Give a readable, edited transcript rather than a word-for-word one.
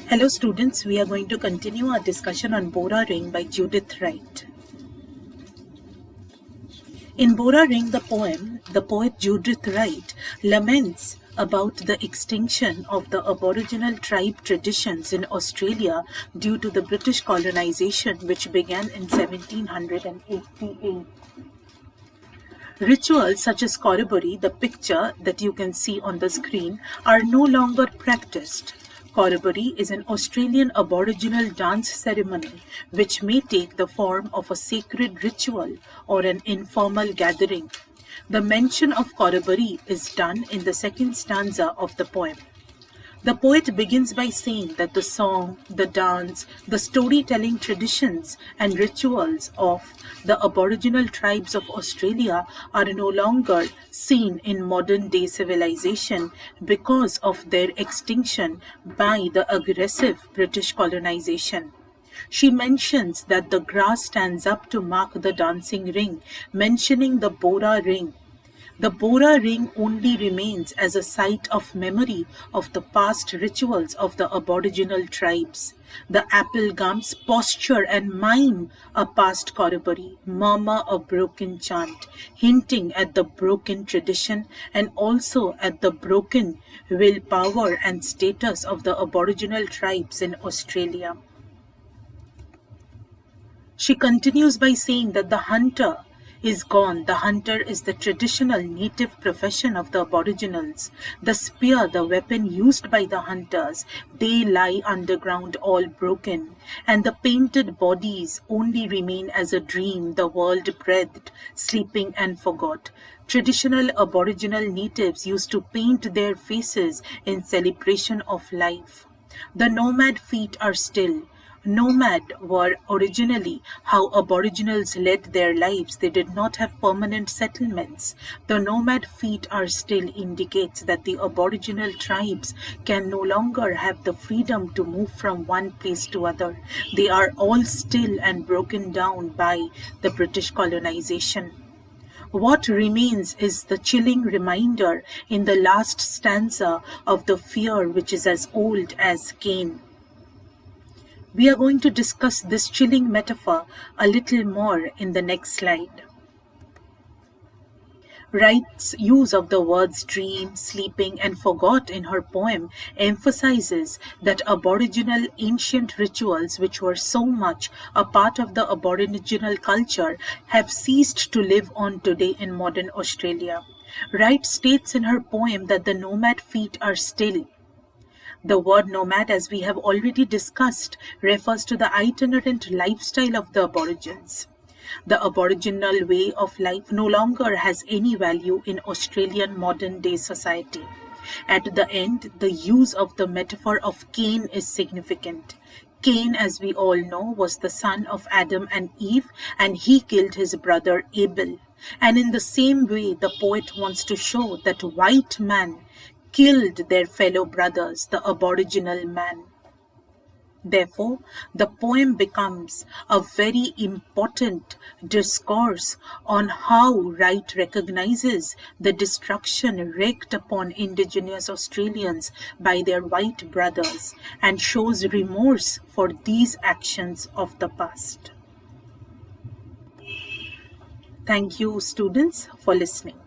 Hello students, we are going to continue our discussion on Bora Ring by Judith Wright. In Bora Ring, the poem, the poet Judith Wright laments about the extinction of the Aboriginal tribe traditions in Australia due to the British colonization which began in 1788. Rituals such as Corroboree, the picture that you can see on the screen, are no longer practiced. Corroboree is an Australian Aboriginal dance ceremony which may take the form of a sacred ritual or an informal gathering. The mention of Corroboree is done in the second stanza of the poem. The poet begins by saying that the song, the dance, the storytelling traditions and rituals of the Aboriginal tribes of Australia are no longer seen in modern-day civilization because of their extinction by the aggressive British colonization. She mentions that the grass stands up to mark the dancing ring, mentioning the Bora Ring. The Bora Ring only remains as a site of memory of the past rituals of the Aboriginal tribes. The apple gums posture and mime a past Corroboree, murmur a broken chant, hinting at the broken tradition and also at the broken willpower and status of the Aboriginal tribes in Australia. She continues by saying that the hunter is gone. The hunter is the traditional native profession of the Aboriginals. The spear, the weapon used by the hunters, they lie underground all broken, and the painted bodies only remain as a dream the world breathed, sleeping and forgot. Traditional Aboriginal natives used to paint their faces in celebration of life. The nomad feet are still. Nomad were originally how Aboriginals led their lives. They did not have permanent settlements. The nomad feet are still indicates that the Aboriginal tribes can no longer have the freedom to move from one place to other. They are all still and broken down by the British colonization. What remains is the chilling reminder in the last stanza of the fear which is as old as Cain. We are going to discuss this chilling metaphor a little more in the next slide. Wright's use of the words dream, sleeping, and forgot in her poem emphasizes that Aboriginal ancient rituals, which were so much a part of the Aboriginal culture, have ceased to live on today in modern Australia. Wright states in her poem that the nomad feet are still. The word nomad, as we have already discussed, refers to the itinerant lifestyle of the Aborigines. The Aboriginal way of life no longer has any value in Australian modern-day society. At the end, the use of the metaphor of Cain is significant. Cain, as we all know, was the son of Adam and Eve, and he killed his brother Abel. And in the same way, the poet wants to show that white man killed their fellow brothers, the Aboriginal man. Therefore, the poem becomes a very important discourse on how Wright recognizes the destruction wreaked upon Indigenous Australians by their white brothers and shows remorse for these actions of the past. Thank you, students, for listening.